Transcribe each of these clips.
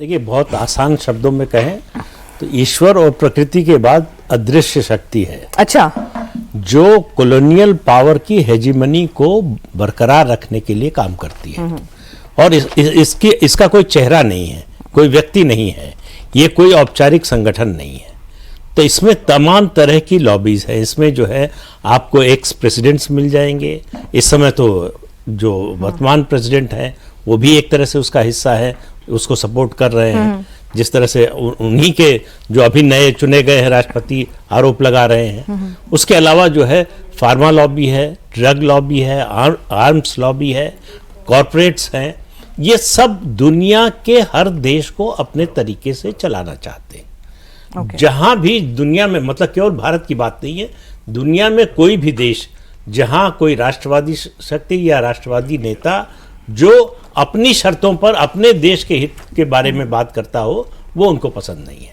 देखिए, बहुत आसान शब्दों में कहें तो ईश्वर और प्रकृति के बाद अदृश्य शक्ति है। अच्छा। जो कॉलोनियल पावर की हेजीमनी को बरकरार रखने के लिए काम करती है। और इसका कोई चेहरा नहीं है, कोई व्यक्ति नहीं है, ये कोई औपचारिक संगठन नहीं है। तो इसमें तमाम तरह की लॉबीज है। इसमें जो है आपको एक्स प्रेसिडेंट्स मिल जाएंगे। इस समय तो जो वर्तमान प्रेसिडेंट है वो भी एक तरह से उसका हिस्सा है, उसको सपोर्ट कर रहे हैं। जिस तरह से उन्हीं के जो अभी नए चुने गए हैं राष्ट्रपति आरोप लगा रहे हैं। उसके अलावा जो है फार्मा लॉबी है, ड्रग लॉबी है, आर्म्स लॉबी है, कॉरपोरेट्स हैं। ये सब दुनिया के हर देश को अपने तरीके से चलाना चाहते हैं। जहां भी दुनिया में, मतलब केवल भारत की बात नहीं है, दुनिया में कोई भी देश जहां कोई राष्ट्रवादी शक्ति या राष्ट्रवादी नेता जो अपनी शर्तों पर अपने देश के हित के बारे में बात करता हो, वो उनको पसंद नहीं है।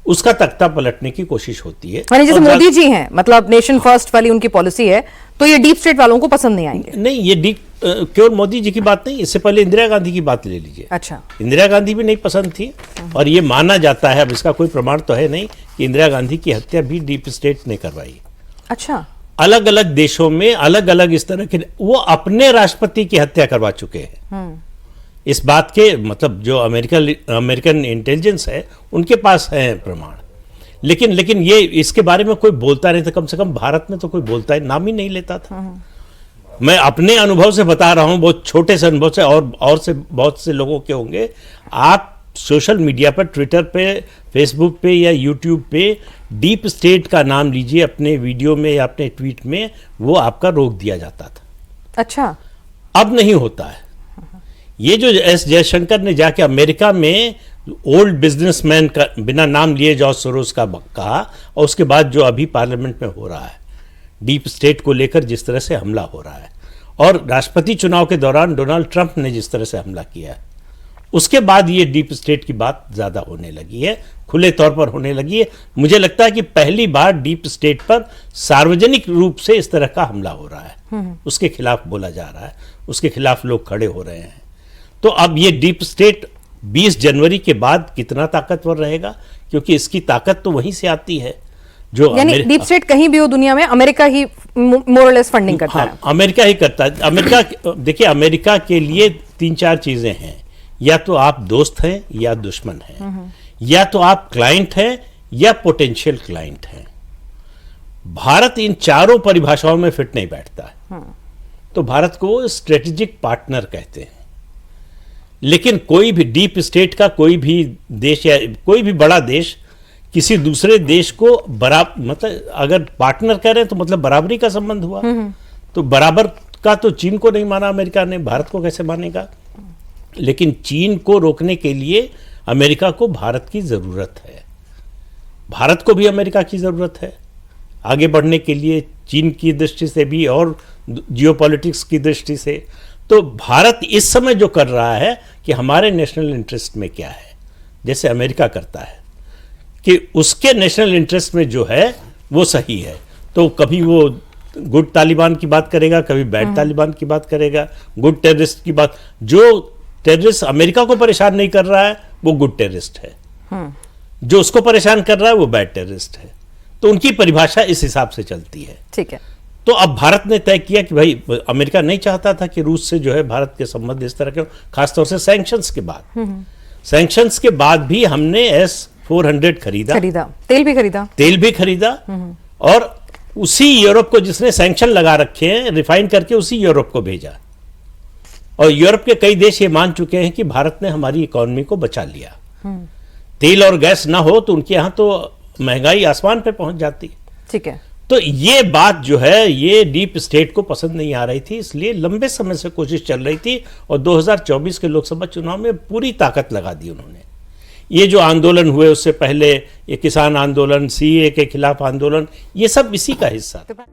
उसका तख्ता पलटने की कोशिश होती है। जैसे मोदी जी हैं, मतलब नेशन फर्स्ट वाली उनकी पॉलिसी है, तो ये डीप स्टेट वालों को पसंद नहीं आएंगे। नहीं, ये केवल मोदी जी की बात नहीं, इससे पहले इंदिरा गांधी की बात ले लीजिए। अच्छा। इंदिरा गांधी भी नहीं पसंद थी। और ये माना जाता है, अब इसका कोई प्रमाण तो है नहीं, कि इंदिरा गांधी की हत्या भी डीप स्टेट ने करवाई। अच्छा। अलग अलग देशों में अलग अलग इस तरह के, वो अपने राष्ट्रपति की हत्या करवा चुके हैं। इस बात के, मतलब जो अमेरिकन इंटेलिजेंस है उनके पास है प्रमाण। लेकिन ये इसके बारे में कोई बोलता नहीं था। कम से कम भारत में तो कोई बोलता है, नाम ही नहीं लेता था। मैं अपने अनुभव से बता रहा हूं, बहुत छोटे से अनुभव से, और से बहुत से लोगों के होंगे। आप सोशल मीडिया पर, ट्विटर पे, फेसबुक पे या यूट्यूब पे डीप स्टेट का नाम लीजिए अपने वीडियो में या अपने ट्वीट में, वो आपका रोक दिया जाता था। अच्छा। अब नहीं होता है। ये जो एस जयशंकर ने जाके अमेरिका में ओल्ड बिजनेसमैन का बिना नाम लिए जॉर्ज सोरोस का कहा, और उसके बाद जो अभी पार्लियामेंट में हो रहा है डीप स्टेट को लेकर जिस तरह से हमला हो रहा है, और राष्ट्रपति चुनाव के दौरान डोनाल्ड ट्रंप ने जिस तरह से हमला किया है, उसके बाद ये डीप स्टेट की बात ज्यादा होने लगी है, खुले तौर पर होने लगी है। मुझे लगता है कि पहली बार डीप स्टेट पर सार्वजनिक रूप से इस तरह का हमला हो रहा है। उसके खिलाफ बोला जा रहा है, उसके खिलाफ लोग खड़े हो रहे हैं। तो अब ये डीप स्टेट 20 जनवरी के बाद कितना ताकतवर रहेगा, क्योंकि इसकी ताकत तो वहीं से आती है। जो यानी डीप स्टेट कहीं भी हो दुनिया में, अमेरिका ही मोर और लेस फंडिंग करता है। अमेरिका ही करता है। अमेरिका, देखिए, अमेरिका के लिए 3-4 चीजें हैं। या तो आप दोस्त हैं या दुश्मन हैं, या तो आप क्लाइंट हैं या पोटेंशियल क्लाइंट हैं। भारत इन चारों परिभाषाओं में फिट नहीं बैठता है। तो भारत को स्ट्रेटेजिक पार्टनर कहते हैं। लेकिन कोई भी डीप स्टेट का कोई भी देश या कोई भी बड़ा देश किसी दूसरे देश को बराबर, मतलब अगर पार्टनर कह रहे हैं तो मतलब बराबरी का संबंध हुआ। तो बराबर का तो चीन को नहीं माना अमेरिका ने, भारत को कैसे मानेगा? लेकिन चीन को रोकने के लिए अमेरिका को भारत की जरूरत है, भारत को भी अमेरिका की जरूरत है आगे बढ़ने के लिए, चीन की दृष्टि से भी और जियोपॉलिटिक्स की दृष्टि से। तो भारत इस समय जो कर रहा है कि हमारे नेशनल इंटरेस्ट में क्या है, जैसे अमेरिका करता है कि उसके नेशनल इंटरेस्ट में जो है वो सही है, तो कभी वो गुड तालिबान की बात करेगा, कभी बैड तालिबान की बात करेगा, गुड टेररिस्ट की बात। जो टेररिस्ट अमेरिका को परेशान नहीं कर रहा है वो गुड टेररिस्ट है, जो उसको परेशान कर रहा है वो बैड टेररिस्ट है। तो उनकी परिभाषा इस हिसाब से चलती है। ठीक है। तो अब भारत ने तय किया कि भाई, अमेरिका नहीं चाहता था कि रूस से जो है भारत के संबंध इस तरह के, खासतौर से सैंक्शंस के बाद। सैंक्शंस के बाद भी हमने S-400 खरीदा, तेल भी खरीदा। और उसी यूरोप को, जिसने सैंक्शन लगा रखे हैं, रिफाइन करके उसी यूरोप को भेजा। और यूरोप के कई देश ये मान चुके हैं कि भारत ने हमारी इकोनॉमी को बचा लिया। तेल और गैस ना हो तो उनके यहां तो महंगाई आसमान पे पहुंच जाती। ठीक है। तो ये बात जो है ये डीप स्टेट को पसंद नहीं आ रही थी, इसलिए लंबे समय से कोशिश चल रही थी। और 2024 के लोकसभा चुनाव में पूरी ताकत लगा दी उन्होंने। ये जो आंदोलन हुए उससे पहले, ये किसान आंदोलन, CAA के खिलाफ आंदोलन, ये सब इसी का हिस्सा था।